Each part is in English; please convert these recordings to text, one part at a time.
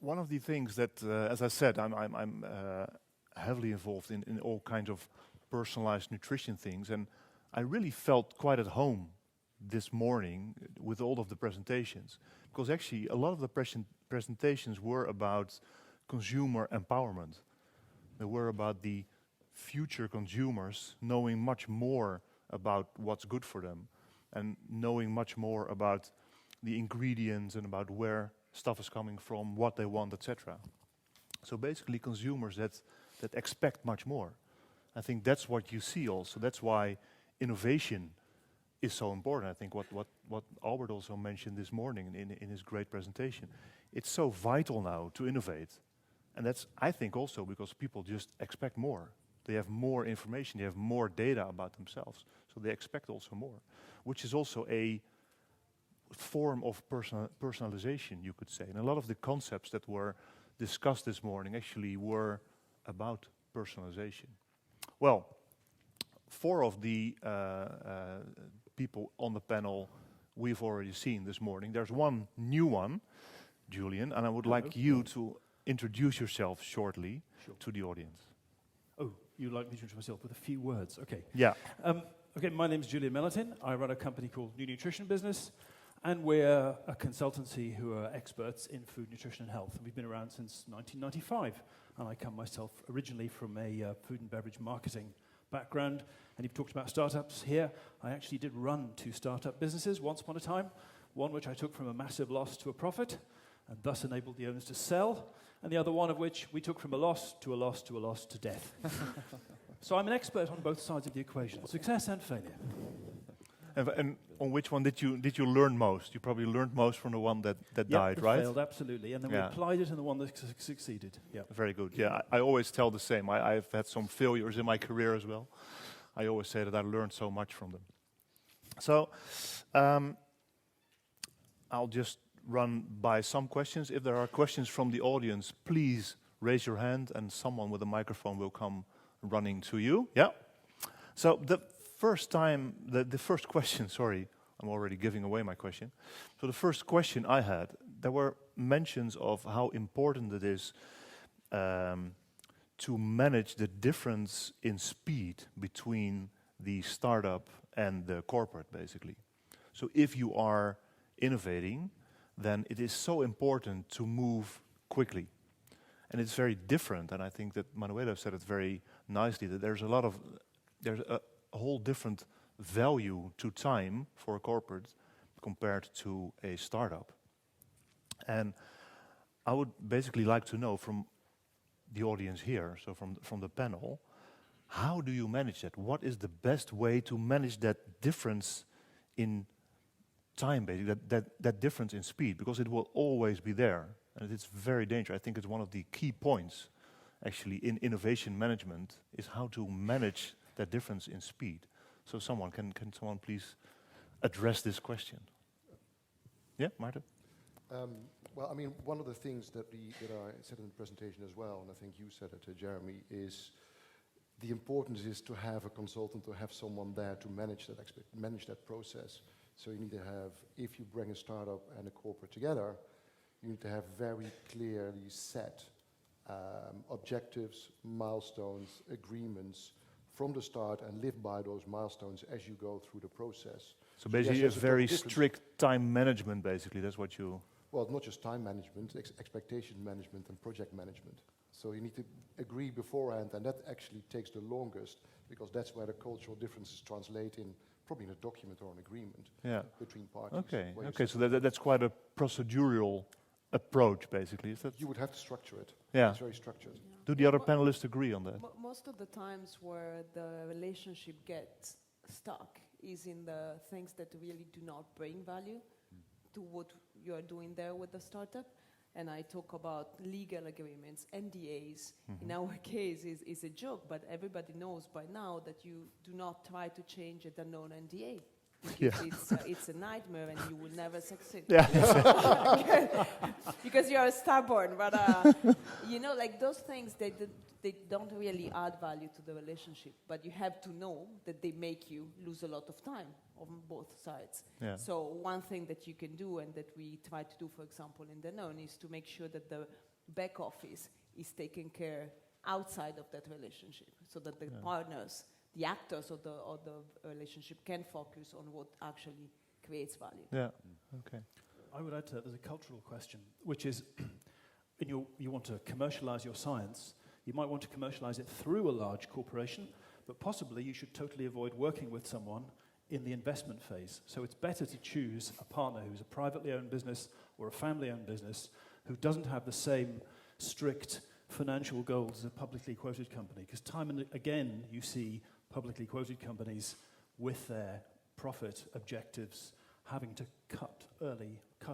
one of the things that, as I said, I'm heavily involved in all kinds of personalized nutrition things, and I really felt quite at home this morning with all of the presentations, because actually a lot of the presentations were about consumer empowerment. They were about the future consumers knowing much more about what's good for them and knowing much more about the ingredients and about where stuff is coming from, what they want, etc. So basically consumers that expect much more. I think that's what you see also. That's why innovation is so important. I think what Albert also mentioned this morning in his great presentation. It's so vital now to innovate. And that's, I think, also because people just expect more. They have more information, they have more data about themselves. So they expect also more, which is also a form of personalization, you could say. And a lot of the concepts that were discussed this morning actually were about personalization. Well, 4 of the people on the panel we've already seen this morning. There's one new one, Julian, and I would like you to introduce yourself shortly to the audience. Oh, you'd like me to introduce myself with a few words? Okay. Yeah. Okay, my name is Julian Mellentin. I run a company called New Nutrition Business, and we're a consultancy who are experts in food, nutrition, and health. We've been around since 1995, and I come myself originally from a food and beverage marketing background. And you've talked about startups here. I actually did run 2 startup businesses once upon a time, one which I took from a massive loss to a profit, and thus enabled the owners to sell, and the other one of which we took from a loss to a loss to a loss to death. So I'm an expert on both sides of the equation, success and failure. And on which one did you learn most? You probably learned most from the one that died, right? Failed, absolutely. And then we applied it in the one that succeeded. Yeah. Very good. Yeah, I always tell the same. I've had some failures in my career as well. I always say that I learned so much from them. So I'll just run by some questions. If there are questions from the audience, please raise your hand and someone with a microphone will come running to you. Yeah. So the first question, sorry, I'm already giving away my question. So the first question I had, there were mentions of how important it is to manage the difference in speed between the startup and the corporate, basically. So if you are innovating, then it is so important to move quickly. And it's very different, and I think that Manuela said it very nicely, that there's a whole different value to time for a corporate compared to a startup. And I would basically like to know from the audience here, so from the panel, how do you manage that? What is the best way to manage that difference in time, basically, that difference in speed? Because it will always be there, and it's very dangerous. I think it's one of the key points, actually, in innovation management, is how to manage that difference in speed. So can someone please address this question? Yeah, Maarten? Well, I mean, one of the things that I said in the presentation as well, and I think you said it, Jeremy, is the importance is to have a consultant, to have someone there to manage that process. So you need to have, if you bring a startup and a corporate together, you need to have very clearly set objectives, milestones, agreements from the start, and live by those milestones as you go through the process. So basically a very strict time management, basically, that's what you... Well, not just time management, expectation management and project management. So you need to agree beforehand, and that actually takes the longest, because that's where the cultural differences translate in, probably in a document or an agreement between parties. Okay, so that's quite a procedural approach, basically, is that? You would have to structure it. Yeah. It's very structured. Yeah. Do the other panelists agree on that? Most of the times where the relationship gets stuck is in the things that really do not bring value to what you are doing there with the startup. And I talk about legal agreements, NDAs. In our case, is a joke, but everybody knows by now that you do not try to change a Danone NDA. It's a nightmare, and you will never succeed. Yeah. Because you are stubborn. But like those things, they don't really add value to the relationship. But you have to know that they make you lose a lot of time on both sides. Yeah. So one thing that you can do, and that we try to do, for example, in Danone, is to make sure that the back office is taken care outside of that relationship, so that the partners, the actors of the relationship can focus on what actually creates value. Yeah. Okay. I would add to that, there's a cultural question, which is, you want to commercialize your science, you might want to commercialize it through a large corporation, but possibly you should totally avoid working with someone in the investment phase. So it's better to choose a partner who's a privately owned business or a family-owned business who doesn't have the same strict financial goals as a publicly quoted company. Because time and again, you see publicly quoted companies with their profit objectives having to cut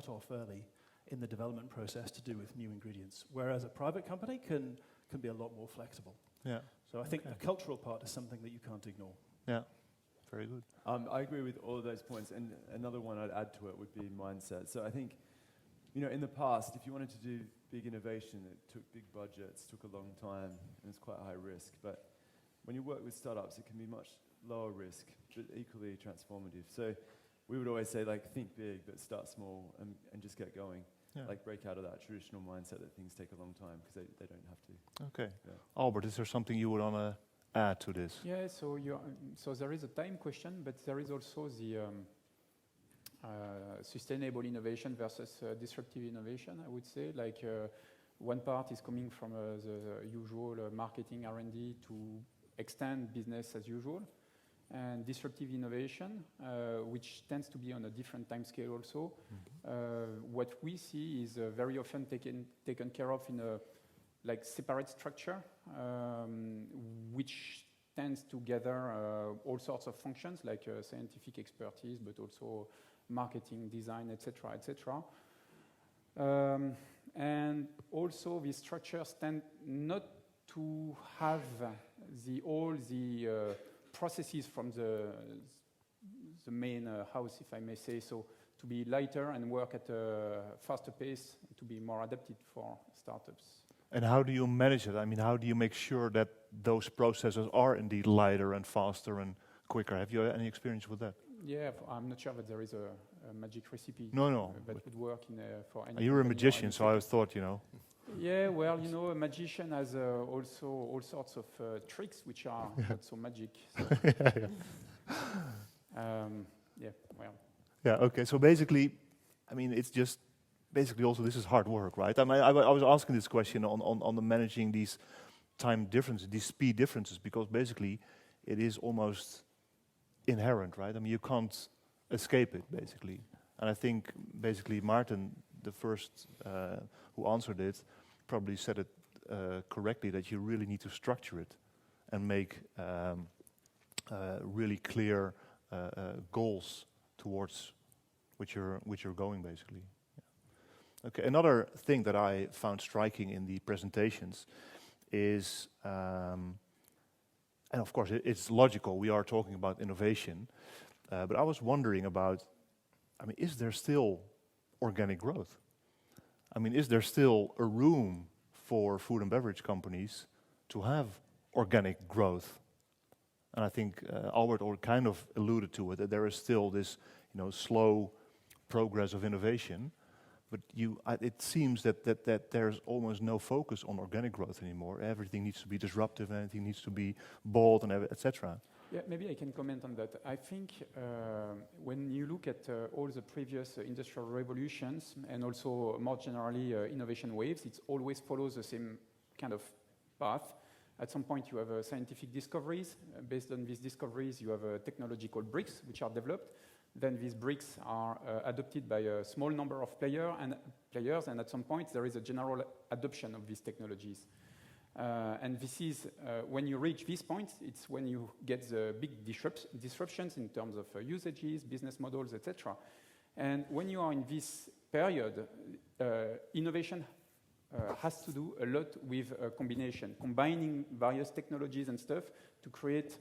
off early in the development process to do with new ingredients. Whereas a private company can be a lot more flexible. Yeah. So I think the cultural part is something that you can't ignore. Yeah. Very good. I agree with all of those points, and another one I'd add to it would be mindset. So I think, in the past, if you wanted to do big innovation, it took big budgets, took a long time, and it's quite high risk. But when you work with startups, it can be much lower risk, but equally transformative. So we would always say, think big, but start small and just get going. Yeah. Break out of that traditional mindset that things take a long time, because they don't have to. Okay. Yeah. Albert, is there something you would want to add to this? Yeah, so there is a time question, but there is also the sustainable innovation versus disruptive innovation, I would say. One part is coming from the usual marketing R&D to extend business as usual, and disruptive innovation, which tends to be on a different time scale also. What we see is very often taken care of in a separate structure, which tends to gather all sorts of functions like scientific expertise, but also marketing, design, etc., etc. And also these structures tend not to have all the processes from the main house, if I may say so, to be lighter and work at a faster pace, to be more adapted for startups. And how do you manage it? I mean, how do you make sure that those processes are indeed lighter and faster and quicker? Have you any experience with that? Yeah, I'm not sure that there is a magic recipe No. that would work for any. You're a magician, so I thought, Yeah, well, a magician has also all sorts of tricks which are not so magic. So. Yeah, okay. So basically, it's just basically also this is hard work, right? I was asking this question on the managing these time differences, these speed differences, because basically it is almost inherent, right? You can't escape it, basically. And I think basically Maarten, the first who answered it, probably said it correctly, that you really need to structure it and make really clear goals towards which you're going, basically. Yeah. Okay. Another thing that I found striking in the presentations is, and of course it's logical, we are talking about innovation, but I was wondering about, is there still organic growth? Is there still a room for food and beverage companies to have organic growth? And I think Albert kind of alluded to it, that there is still this, slow progress of innovation, but it seems that there's almost no focus on organic growth anymore. Everything needs to be disruptive, and everything needs to be bold, and etc. Yeah, maybe I can comment on that. I think when you look at all the previous industrial revolutions, and also more generally innovation waves, it always follows the same kind of path. At some point you have scientific discoveries. Based on these discoveries you have technological bricks which are developed. Then these bricks are adopted by a small number of players, and at some point there is a general adoption of these technologies. And this is, when you reach this point, it's when you get the big disruptions in terms of usages, business models, etc. And when you are in this period, innovation has to do a lot with combination, combining various technologies and stuff to create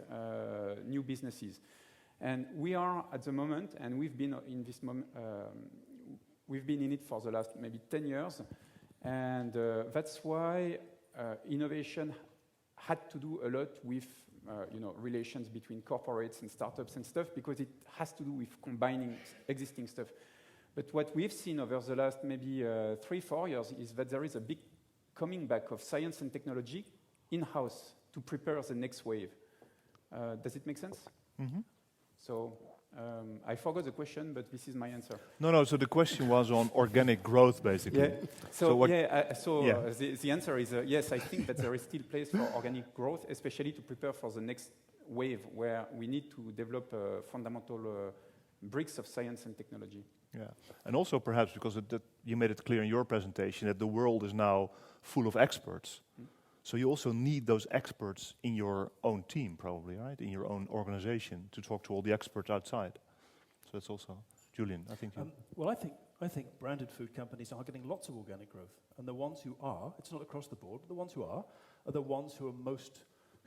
new businesses. And we are at the moment, and we've been in this moment, we've been in it for the last maybe 10 years, and that's why innovation had to do a lot with relations between corporates and startups and stuff, because it has to do with combining existing stuff. But what we've seen over the last maybe 3-4 years is that there is a big coming back of science and technology in-house to prepare the next wave. Does it make sense? Mm-hmm. So I forgot the question, but this is my answer. No. So the question was on organic growth, basically. Yeah. So, what- the answer is yes. I think that there is still place for organic growth, especially to prepare for the next wave, where we need to develop fundamental bricks of science and technology. Yeah, and also perhaps because you made it clear in your presentation that the world is now full of experts. So you also need those experts in your own team, probably, right? In your own organization to talk to all the experts outside. So that's also, Julian, I think. Well, I think branded food companies are getting lots of organic growth, and the ones who are, it's not across the board, but the ones who are the ones who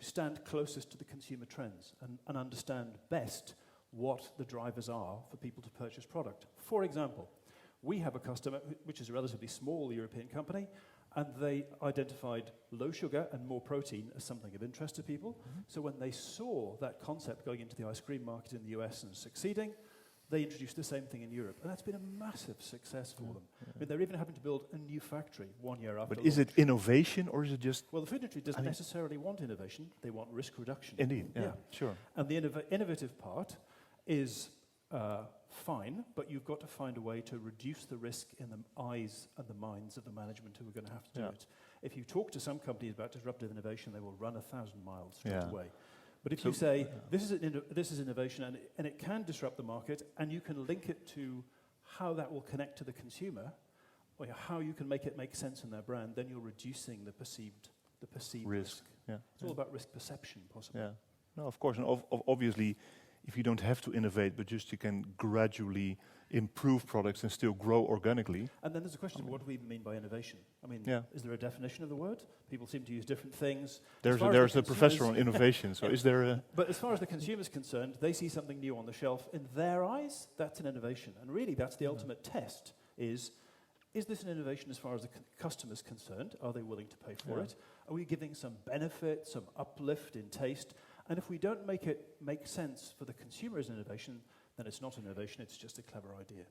stand closest to the consumer trends and understand best what the drivers are for people to purchase product. For example, we have a customer which is a relatively small European company, and they identified low sugar and more protein as something of interest to people. Mm-hmm. So when they saw that concept going into the ice cream market in the US and succeeding, they introduced the same thing in Europe. And that's been a massive success for them. Yeah. I mean, they're even having to build a new factory 1 year after But is it innovation or is it just... Well, the food industry doesn't necessarily want innovation. They want risk reduction. Indeed, yeah. Sure. And the innovative part is fine, but you've got to find a way to reduce the risk in the eyes and the minds of the management who are going to have to do it. If you talk to some companies about disruptive innovation, they will run 1,000 miles straight away. But if you say, this is innovation and it can disrupt the market, and you can link it to how that will connect to the consumer, or how you can make it make sense in their brand, then you're reducing the perceived risk. Yeah. It's all about risk perception, possibly. Yeah. No, of course, and obviously, if you don't have to innovate, but just you can gradually improve products and still grow organically. And then there's a question, what do we mean by innovation? I mean, is there a definition of the word? People seem to use different things. There's a professor on innovation, so is there a... But as far as the consumer's concerned, they see something new on the shelf. In their eyes, that's an innovation. And really, that's the ultimate test, is this an innovation as far as the customer's concerned? Are they willing to pay for it? Are we giving some benefit, some uplift in taste? And if we don't make it make sense for the consumer as innovation, then it's not innovation, it's just a clever idea.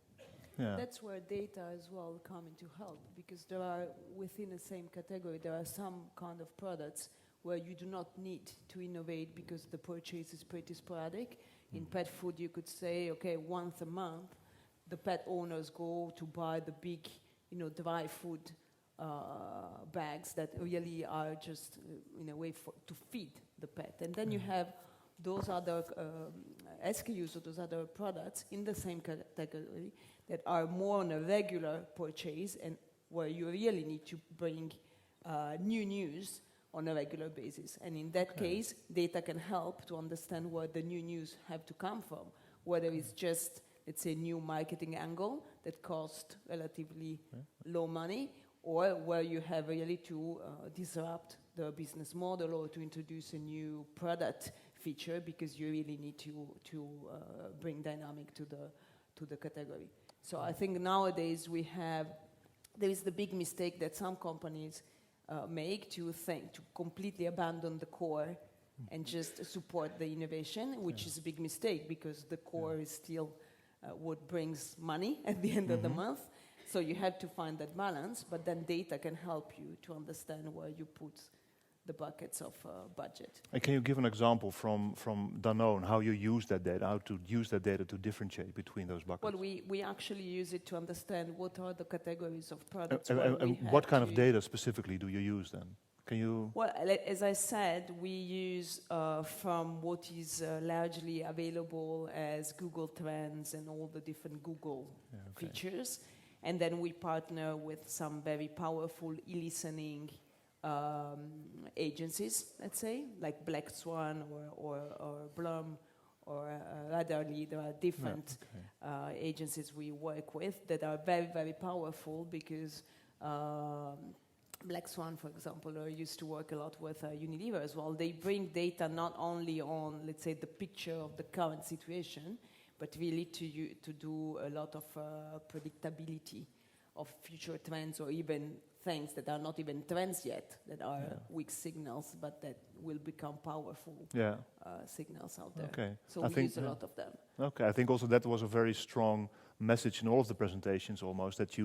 Yeah. That's where data as well come into help, because there are, within the same category, there are some kind of products where you do not need to innovate because the purchase is pretty sporadic. In pet food, you could say, okay, once a month, the pet owners go to buy the big, dry food bags that really are just, in a way, to feed the pet. And then you have those other SKUs or those other products in the same category that are more on a regular purchase and where you really need to bring new news on a regular basis. And in that case, data can help to understand where the new news have to come from, whether it's just, let's say, new marketing angle that costs relatively low money, or where you have really to disrupt the business model or to introduce a new product feature because you really need to bring dynamic to the category. So I think nowadays there is the big mistake that some companies make to completely abandon the core and just support the innovation, which is a big mistake because the core is still what brings money at the end of the month. So you have to find that balance, but then data can help you to understand where you put the buckets of budget. And can you give an example from Danone, how you use that data, how to use that data to differentiate between those buckets? Well, we actually use it to understand what are the categories of products. And what kind of data specifically do you use then? Can you... Well, as I said, we use from what is largely available as Google Trends and all the different Google features. And then we partner with some very powerful e-listening agencies, let's say, like Black Swan or Blum or Radarly. There are different agencies we work with that are very, very powerful because Black Swan, for example, used to work a lot with Unilever as well. They bring data not only on, let's say, the picture of the current situation, but really to do a lot of predictability of future trends or even things that are not even trends yet, that are weak signals, but that will become powerful signals out there. Okay. So we use a lot of them. Okay, I think also that was a very strong message in all of the presentations almost, that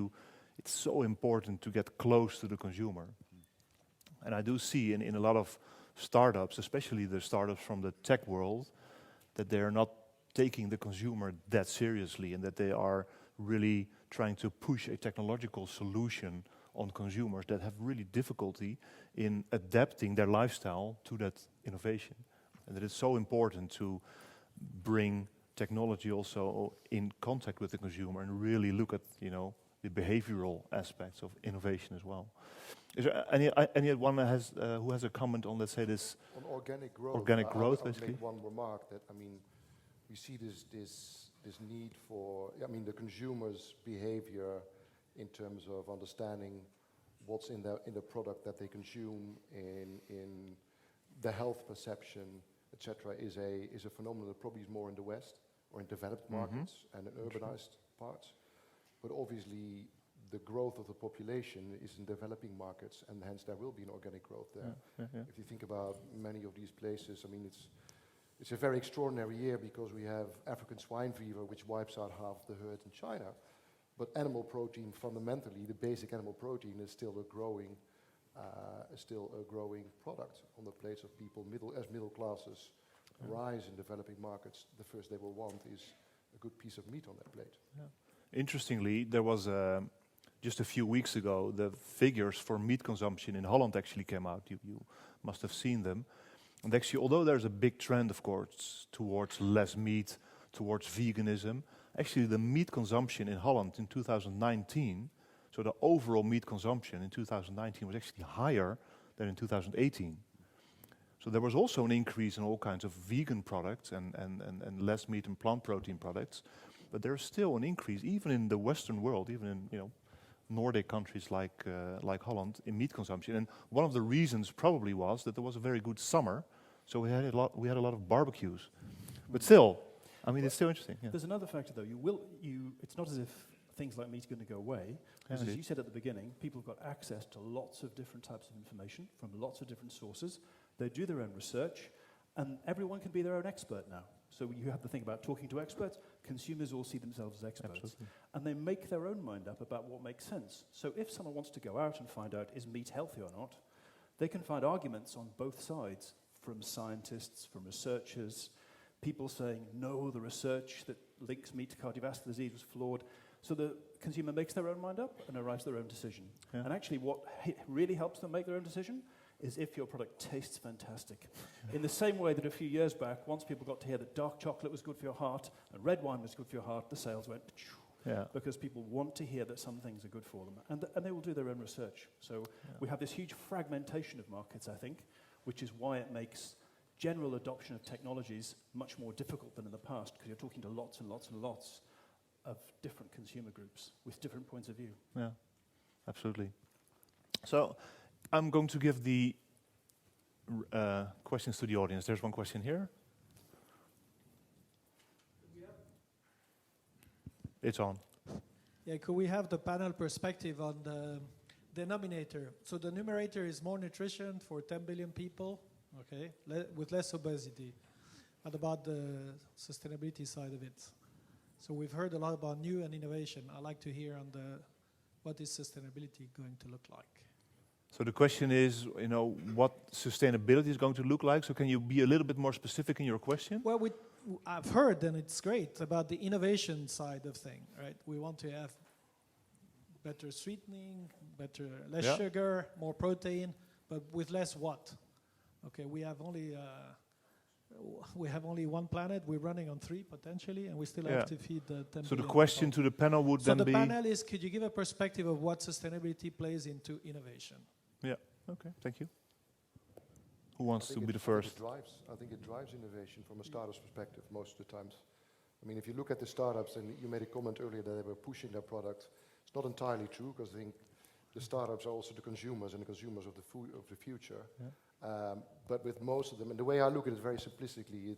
it's so important to get close to the consumer. And I do see in a lot of startups, especially the startups from the tech world, that they are not taking the consumer that seriously, and that they are really trying to push a technological solution on consumers that have really difficulty in adapting their lifestyle to that innovation. And that it's so important to bring technology also in contact with the consumer and really look at, the behavioral aspects of innovation as well. Is there anyone that has who has a comment on, let's say, this On organic growth. Organic growth, I would basically. make one remark that, we see this need for, the consumer's behavior in terms of understanding what's in the product that they consume, in the health perception, etc., is a phenomenon that probably is more in the West or in developed markets and in urbanized parts. But obviously, the growth of the population is in developing markets, and hence there will be an organic growth there. If you think about many of these places, it's a very extraordinary year because we have African swine fever, which wipes out half the herd in China. But animal protein, fundamentally, the basic animal protein is still a growing product on the plates of people. As middle classes rise in developing markets, the first they will want is a good piece of meat on their plate. Interestingly, there was just a few weeks ago, the figures for meat consumption in Holland actually came out. You must have seen them. And actually, although there's a big trend, of course, towards less meat, towards veganism, actually the meat consumption in Holland in 2019, so the overall meat consumption in 2019 was actually higher than in 2018. So there was also an increase in all kinds of vegan products and less meat and plant protein products. But there's still an increase, even in the Western world, even in Nordic countries like Holland, in meat consumption. And one of the reasons probably was that there was a very good summer, so we had a lot of barbecues. But still, it's still interesting. Yeah. There's another factor, though. It's not as if things like meat are going to go away. Because as you said at the beginning, people have got access to lots of different types of information from lots of different sources. They do their own research, and everyone can be their own expert now. So you have to think about talking to experts. Consumers all see themselves as experts. Absolutely. And they make their own mind up about what makes sense. So if someone wants to go out and find out, is meat healthy or not, they can find arguments on both sides, from scientists, from researchers, people saying, no, the research that links meat to cardiovascular disease was flawed. So the consumer makes their own mind up and arrives at their own decision. Yeah. And actually what really helps them make their own decision is if your product tastes fantastic. In the same way that a few years back, once people got to hear that dark chocolate was good for your heart and red wine was good for your heart, the sales went because people want to hear that some things are good for them. And they will do their own research. So we have this huge fragmentation of markets, I think, which is why it makes general adoption of technologies much more difficult than in the past, because you're talking to lots and lots and lots of different consumer groups with different points of view. Yeah, absolutely. So I'm going to give the questions to the audience. There's one question here. It's on. Yeah, could we have the panel perspective on the denominator? So the numerator is more nutrition for 10 billion people, okay, with less obesity. What about the sustainability side of it? So we've heard a lot about new and innovation. I'd like to hear on what is sustainability going to look like? So the question is, what sustainability is going to look like. So can you be a little bit more specific in your question? Well, I've heard, and it's great, about the innovation side of things, right? We want to have better sweetening, less sugar, more protein, but with less what? Okay, we have only one planet. We're running on 3 potentially, and we still have to feed the 10 So the billion question people. to the panel would then be... So the panel is, could you give a perspective of what sustainability plays into innovation? Yeah, okay, thank you. Who wants to be the first? I think it drives innovation from a startup's perspective most of the times. If you look at the startups, and you made a comment earlier that they were pushing their product, it's not entirely true, because I think the startups are also the consumers, and the consumers of the future. Yeah. But with most of them, and the way I look at it very simplistically,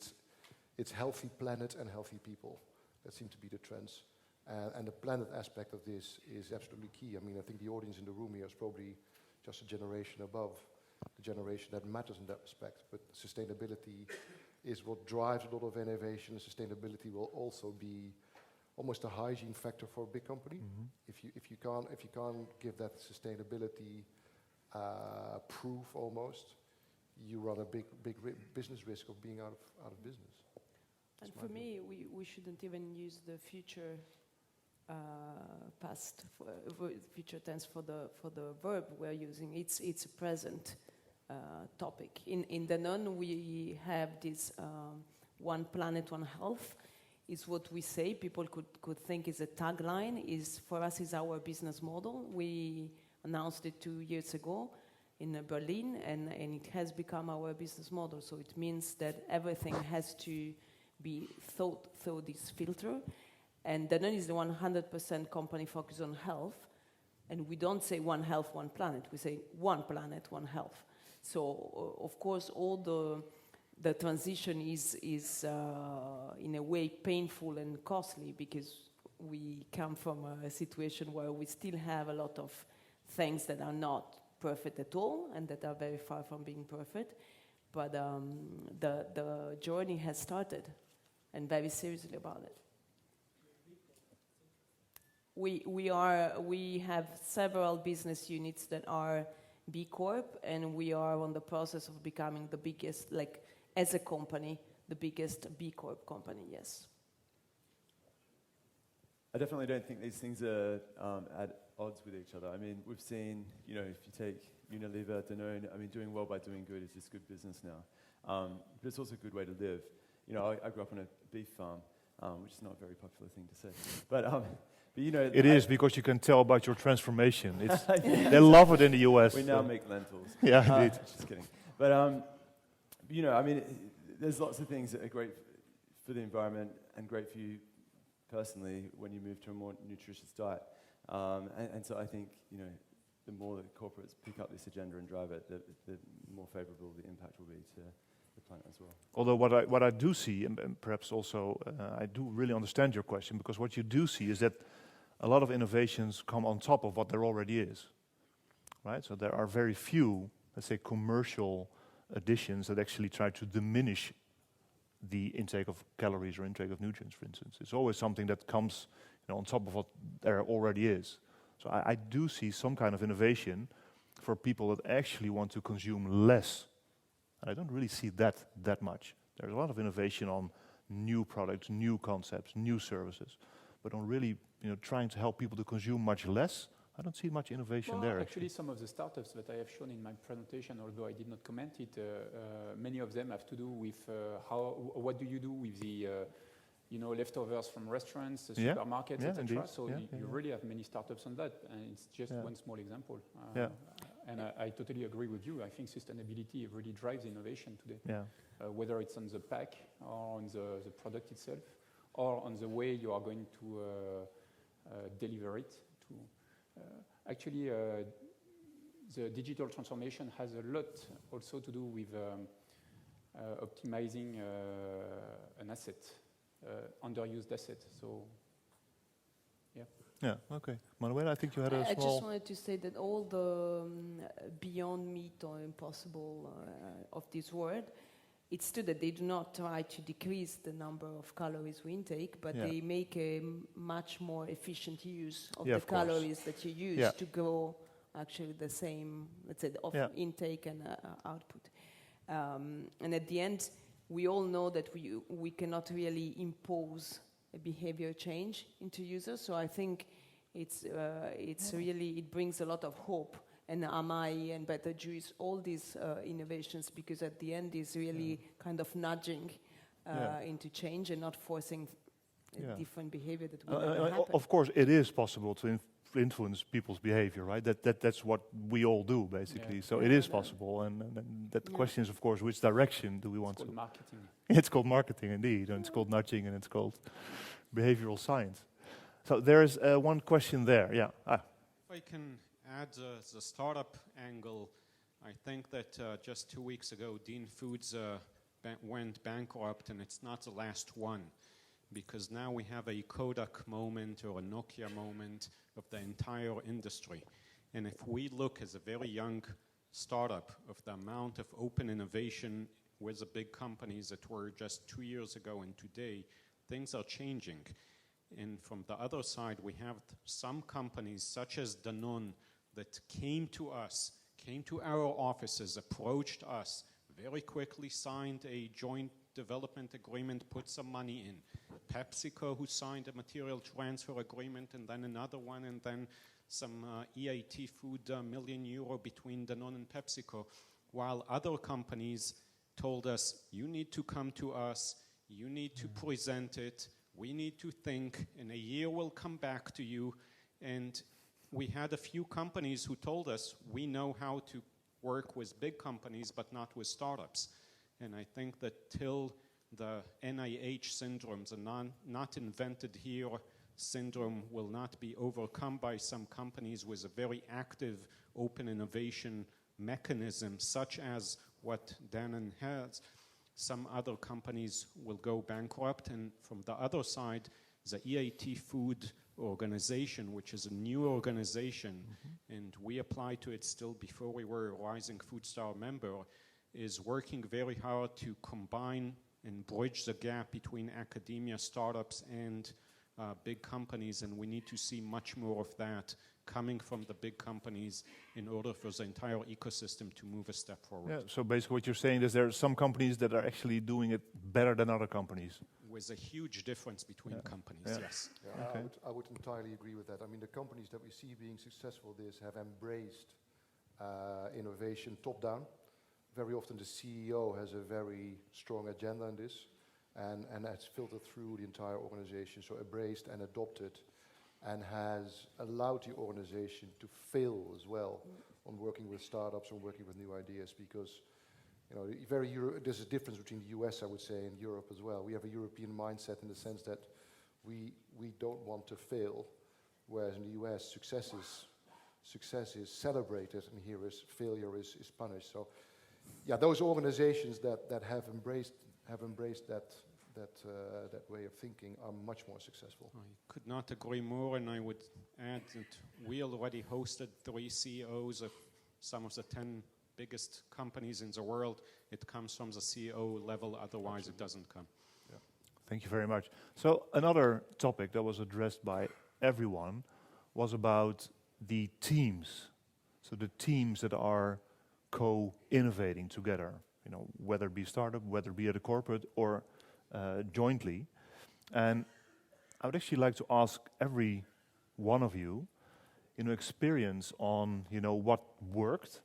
it's healthy planet and healthy people. That seem to be the trends. And the planet aspect of this is absolutely key. I think the audience in the room here is probably just a generation above the generation that matters in that respect. But sustainability is what drives a lot of innovation. Sustainability will also be almost a hygiene factor for a big company. Mm-hmm. If you can't give that sustainability proof almost, you run a big business risk of being out of business. And for me, we shouldn't even use the future past, future tense for the verb we're using. It's a present topic. In Danone, we have this one planet, one health. Is what we say. People could think is a tagline. For us is our business model. We announced it 2 years ago in Berlin, and it has become our business model. So it means that everything has to be thought through this filter. And Danone is the 100% company focused on health. And we don't say one health, one planet. We say one planet, one health. So, of course, all the transition is in a way painful and costly, because we come from a situation where we still have a lot of things that are not perfect at all and that are very far from being perfect. But the journey has started, and very seriously about it. We have several business units that are B Corp, and we are on the process of becoming the biggest, as a company, the biggest B Corp company, yes. I definitely don't think these things are at odds with each other. I mean, we've seen, if you take Unilever, Danone, doing well by doing good is just good business now. But it's also a good way to live. I grew up on a beef farm, which is not a very popular thing to say. But it is, because you can tell about your transformation. They love it in the US. We now make lentils. Yeah, indeed. Just kidding. But there's lots of things that are great for the environment and great for you personally when you move to a more nutritious diet. And so I think, the more that corporates pick up this agenda and drive it, the more favorable the impact will be to the planet as well. Although what I do see, and perhaps also I do really understand your question, because what you do see is that a lot of innovations come on top of what there already is, right? So there are very few, let's say, commercial additions that actually try to diminish the intake of calories or intake of nutrients, for instance. It's always something that comes on top of what there already is. So I do see some kind of innovation for people that actually want to consume less. I don't really see that much. There's a lot of innovation on new products, new concepts, new services, but on really trying to help people to consume much less, I don't see much innovation there. Actually, some of the startups that I have shown in my presentation, although I did not comment it, many of them have to do with what do you do with the leftovers from restaurants, the supermarkets, etc. So you really have many startups on that, and it's just one small example. And I totally agree with you. I think sustainability really drives innovation today, whether it's on the pack or on the product itself, or on the way you are going to deliver it. Actually, the digital transformation has a lot also to do with optimizing an asset, underused asset. So, yeah, okay. Manuela, I think you had a small... I just wanted to say that all the beyond meat or impossible of this world, it's true that they do not try to decrease the number of calories we intake, but they make a much more efficient use of the calories that you use to grow actually the same, let's say, of intake and output. And at the end, we all know that we cannot really impose a behavior change into users. So I think it's really, it brings a lot of hope. And Amai and Better Juice, all these innovations, because at the end is really kind of nudging into change and not forcing different behavior that will never happen. Of course, it is possible to influence people's behavior, right? That's what we all do, basically. Yeah. So it is possible, and that question is, of course, which direction do we want to? It's called marketing. It's called marketing, indeed, and it's called nudging, and it's called behavioral science. So there is one question there, If I can add the startup angle, I think that just 2 weeks ago, Dean Foods went bankrupt, and it's not the last one, because now we have a Kodak moment or a Nokia moment of the entire industry. And if we look as a very young startup of the amount of open innovation with the big companies that were just 2 years ago and today, things are changing. And from the other side, we have some companies such as Danone that came to us, came to our offices, approached us, very quickly signed a joint development agreement, put some money in. PepsiCo, who signed a material transfer agreement, and then another one, and then some EIT food €1 million between Danone and PepsiCo, while other companies told us, you need to come to us, you need to present it, we need to think, in a year we'll come back to you. And we had a few companies who told us, we know how to work with big companies, but not with startups. And I think that till the NIH syndrome, the not invented here syndrome, will not be overcome by some companies with a very active open innovation mechanism, such as what Danone has, some other companies will go bankrupt. And from the other side, the EIT Food organization, which is a new organization, and we applied to it still before we were a Rising Food Star member, is working very hard to combine and bridge the gap between academia, startups, and big companies, and we need to see much more of that coming from the big companies in order for the entire ecosystem to move a step forward. Yeah, so basically what you're saying is there are some companies that are actually doing it better than other companies. With a huge difference between companies, yes. Yeah, Okay. I would entirely agree with that. I mean, the companies that we see being successful with this have embraced innovation top-down. Very often the CEO has a very strong agenda in this, and that's filtered through the entire organization, so embraced and adopted, and has allowed the organization to fail as well on working with startups, on working with new ideas, because there's a difference between the US, I would say, and Europe as well. We have a European mindset in the sense that we don't want to fail, whereas in the US, success is celebrated, and here is failure is punished. So, yeah, those organizations that have embraced that way of thinking are much more successful. I could not agree more, and I would add that we already hosted 3 CEOs of some of the 10 biggest companies in the world. It comes from the CEO level, otherwise it doesn't come. Yeah. Thank you very much. So another topic that was addressed by everyone was about the teams. So the teams that are co-innovating together, whether it be a startup, whether it be at a corporate or jointly. And I would actually like to ask every one of you, experience on, what worked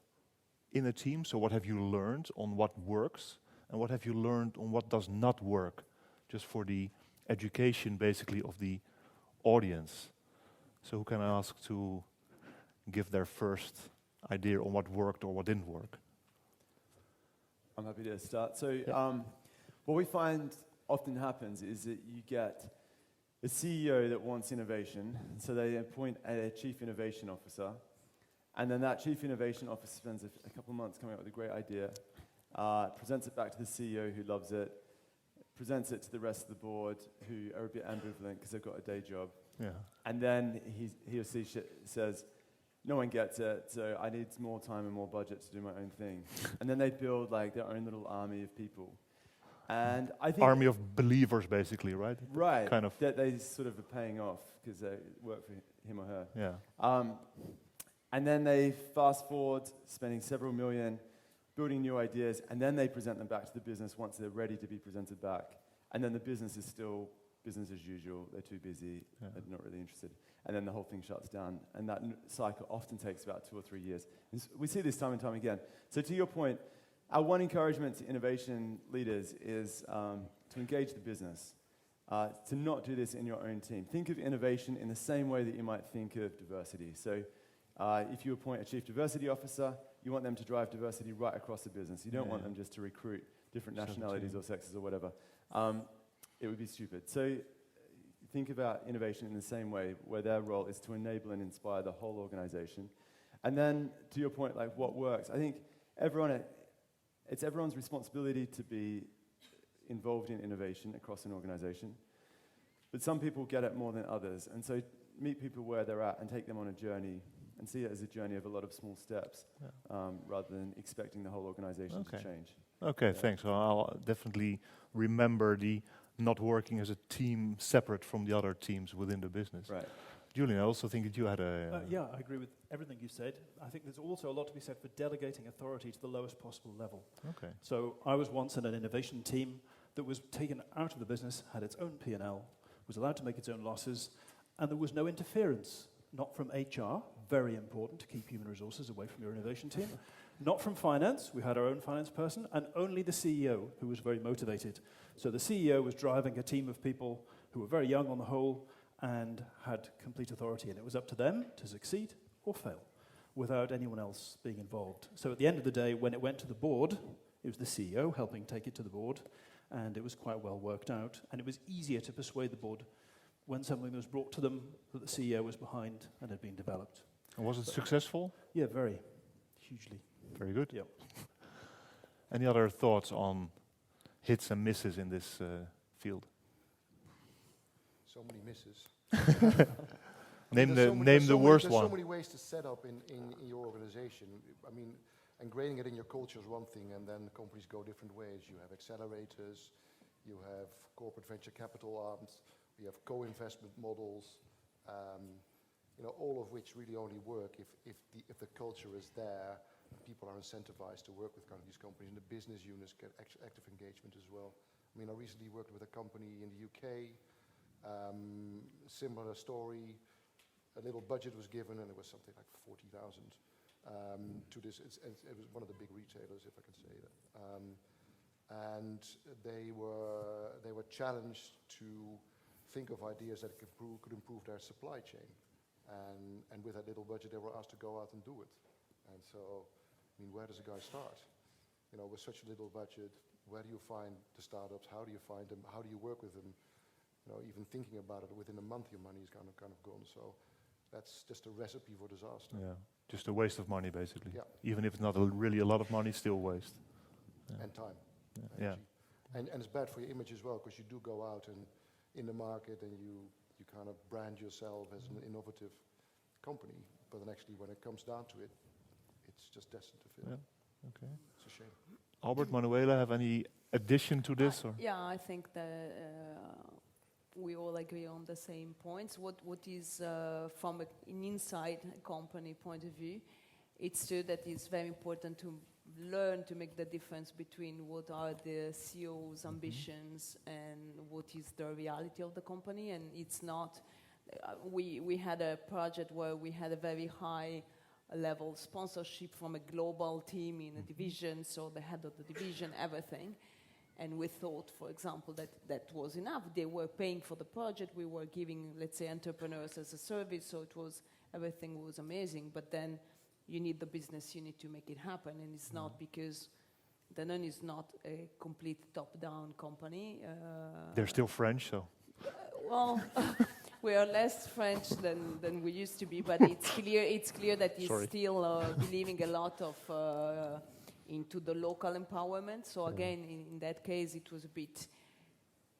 in a team. So what have you learned on what works, and what have you learned on what does not work, just for the education, basically, of the audience. So who can I ask to give their first idea on what worked or what didn't work? I'm happy to start. So what we find often happens is that you get a CEO that wants innovation, so they appoint a chief innovation officer, and then that chief innovation officer spends a couple of months coming up with a great idea, presents it back to the CEO who loves it, presents it to the rest of the board who are a bit ambivalent because they've got a day job, and then he or she says, no one gets it, so I need more time and more budget to do my own thing. And then they build like their own little army of people. And I think army of believers, basically, right? Right. Kind of. That they sort of are paying off because they work for him or her. Yeah. And then they fast forward, spending several million, building new ideas, and then they present them back to the business once they're ready to be presented back. And then the business is still business as usual. They're too busy. They're not really interested. And then the whole thing shuts down. And that cycle often takes about 2 or 3 years. And we see this time and time again. So to your point, our one encouragement to innovation leaders is to engage the business, to not do this in your own team. Think of innovation in the same way that you might think of diversity. So if you appoint a chief diversity officer, you want them to drive diversity right across the business. You don't want them just to recruit different nationalities or sexes or whatever. It would be stupid. So think about innovation in the same way, where their role is to enable and inspire the whole organization. And then, to your point, like what works, I think it's everyone's responsibility to be involved in innovation across an organization. But some people get it more than others. And so meet people where they're at and take them on a journey and see it as a journey of a lot of small steps, rather than expecting the whole organization to change. Okay, thanks. Well, I'll definitely remember the not working as a team separate from the other teams within the business. Right. Julian, I also think that you had a... Yeah, I agree with everything you said. I think there's also a lot to be said for delegating authority to the lowest possible level. Okay. So I was once in an innovation team that was taken out of the business, had its own P&L, was allowed to make its own losses, and there was no interference, not from HR, very important to keep human resources away from your innovation team, not from finance, we had our own finance person, and only the CEO, who was very motivated. So the CEO was driving a team of people who were very young on the whole and had complete authority, and it was up to them to succeed or fail without anyone else being involved. So at the end of the day, when it went to the board, it was the CEO helping take it to the board, and it was quite well worked out, and it was easier to persuade the board when something was brought to them that the CEO was behind and had been developed. And was it successful? Yeah, very. Hugely. Very good. Yep. Any other thoughts on hits and misses in this field? So many misses. Name There's the worst There's one. so many ways to set up in your organization. I mean, ingraining it in your culture is one thing, and then companies go different ways. You have accelerators, you have corporate venture capital arms, you have co-investment models, all of which really only work if the culture is there, people are incentivized to work with kind of these companies, and the business units get active engagement as well. I mean, I recently worked with a company in the UK, similar story. A little budget was given, and it was something like 40,000 to this. It was one of the big retailers, if I can say that. And they were challenged to think of ideas that could improve their supply chain. And with that little budget, they were asked to go out and do it. And so, I mean, where does a guy start? With such a little budget, where do you find the startups? How do you find them? How do you work with them? Even thinking about it, within a month, your money is kind of gone. So that's just a recipe for disaster. Yeah, just a waste of money, basically. Yeah. Even if it's not really a lot of money, still waste. Yeah. And time. Yeah. And it's bad for your image as well, because you do go out and in the market and you kind of brand yourself as an innovative company, but then actually when it comes down to it, it's just destined to fail. Yeah. Okay. It's a shame. Albert, Manuela, have any addition to this? Or? Yeah, I think that we all agree on the same points. What is from an inside company point of view, it's true that it's very important to learn to make the difference between what are the CEO's ambitions and what is the reality of the company. And it's not, we had a project where we had a very high level sponsorship from a global team in a division, so the head of the division, everything. And we thought, for example, that was enough. They were paying for the project. We were giving, let's say, entrepreneurs as a service, so everything was amazing. But then you need the business unit to make it happen, and it's not because Danone is not a complete top-down company. They're still French, so. Well, we are less French than we used to be, but it's clear that he's still believing a lot of into the local empowerment. So again, in that case, it was a bit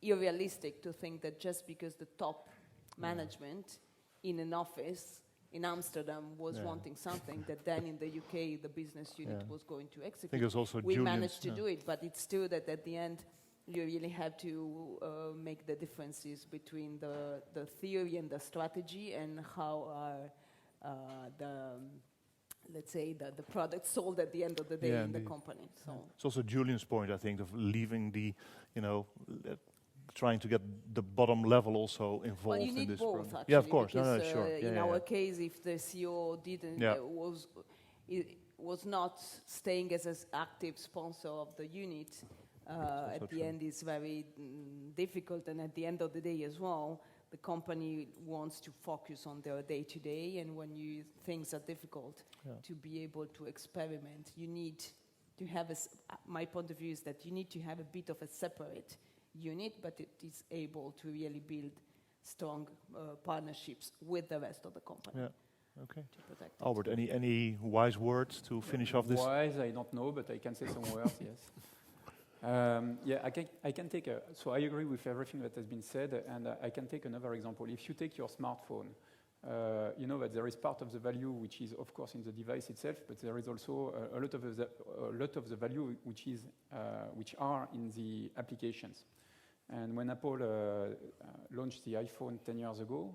unrealistic to think that just because the top management in an office in Amsterdam was wanting something, that then in the UK the business unit was going to execute. I think it was also we Julian, managed to do it, but it's true that at the end you really have to make the differences between the theory and the strategy and how are let's say the product sold at the end of the day in the company. So it's also Julian's point, I think, of leaving the, trying to get the bottom level also involved well, you in need this both, program. actually, Yeah, of course. because, Sure. In our case, if the CEO didn't was not staying as an active sponsor of the unit, at the end it's very difficult. And at the end of the day as well, the company wants to focus on their day-to-day, and when things are difficult, to be able to experiment, you need to have my point of view is that you need to have a bit of a separate unit, but it is able to really build strong partnerships with the rest of the company. Yeah. Okay. To protect Albert, any wise words to finish off this? Wise, I don't know, but I can say some words, yes. I can take so I agree with everything that has been said, and I can take another example. If you take your smartphone, you know that there is part of the value which is, of course, in the device itself, but there is also a lot of the value which are in the applications. And when Apple launched the iPhone 10 years ago,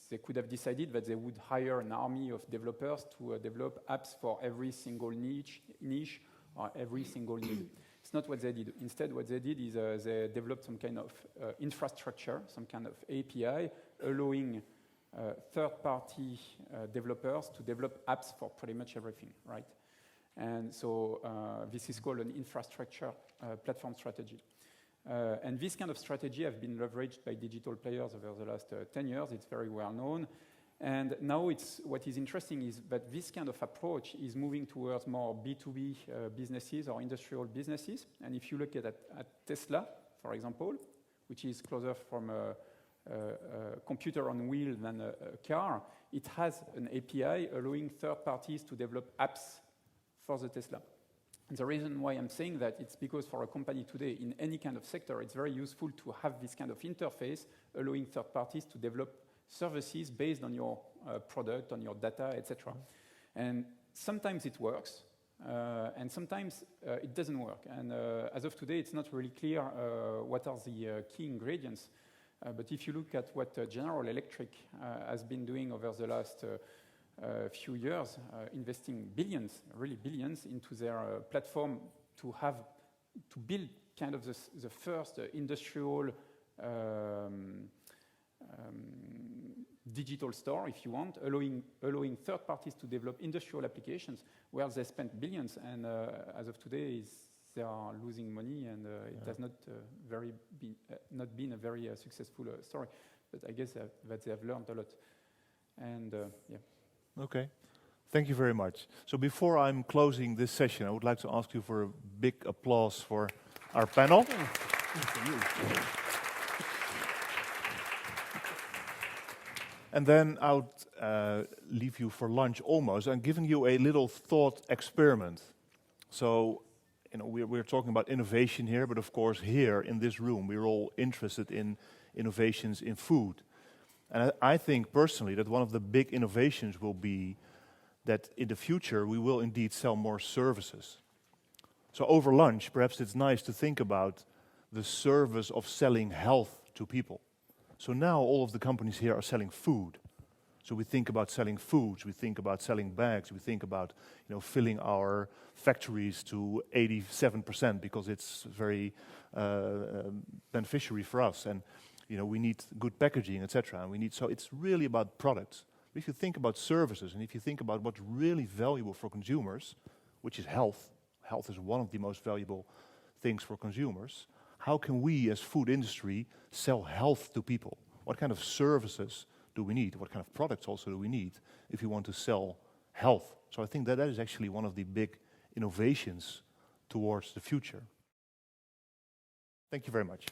they could have decided that they would hire an army of developers to develop apps for every single niche or every single need. It's not what they did. Instead, what they did is they developed some kind of infrastructure, some kind of API, allowing third-party developers to develop apps for pretty much everything, right? And so this is called an infrastructure platform strategy. And this kind of strategy has been leveraged by digital players over the last 10 years. It's very well known. And now what is interesting is that this kind of approach is moving towards more B2B businesses or industrial businesses. And if you look at Tesla, for example, which is closer from a computer on wheel than a car, it has an API allowing third parties to develop apps for the Tesla. And the reason why I'm saying that, it's because for a company today, in any kind of sector, it's very useful to have this kind of interface allowing third parties to develop services based on your product, on your data, etc. And sometimes it works, and sometimes it doesn't work. And as of today, it's not really clear what are the key ingredients. But if you look at what General Electric has been doing over the last few years, investing billions, really billions, into their platform to build kind of the first industrial digital store, if you want, allowing third parties to develop industrial applications where they spent billions, and as of today, they are losing money, and it has not been a very successful story. But I guess that they have learned a lot, and yeah. Okay, thank you very much. So before I'm closing this session, I would like to ask you for a big applause for our panel. And then I would leave you for lunch almost. I'm giving you a little thought experiment. So, we're talking about innovation here, but of course here in this room, we're all interested in innovations in food. And I think personally that one of the big innovations will be that in the future we will indeed sell more services. So over lunch, perhaps it's nice to think about the service of selling health to people. So now all of the companies here are selling food. So we think about selling foods, we think about selling bags, we think about filling our factories to 87% because it's very beneficiary for us. And we need good packaging, etc. So it's really about products. If you think about services, and if you think about what's really valuable for consumers, which is health is one of the most valuable things for consumers. How can we, as food industry, sell health to people? What kind of services do we need? What kind of products also do we need if you want to sell health? So I think that is actually one of the big innovations towards the future. Thank you very much.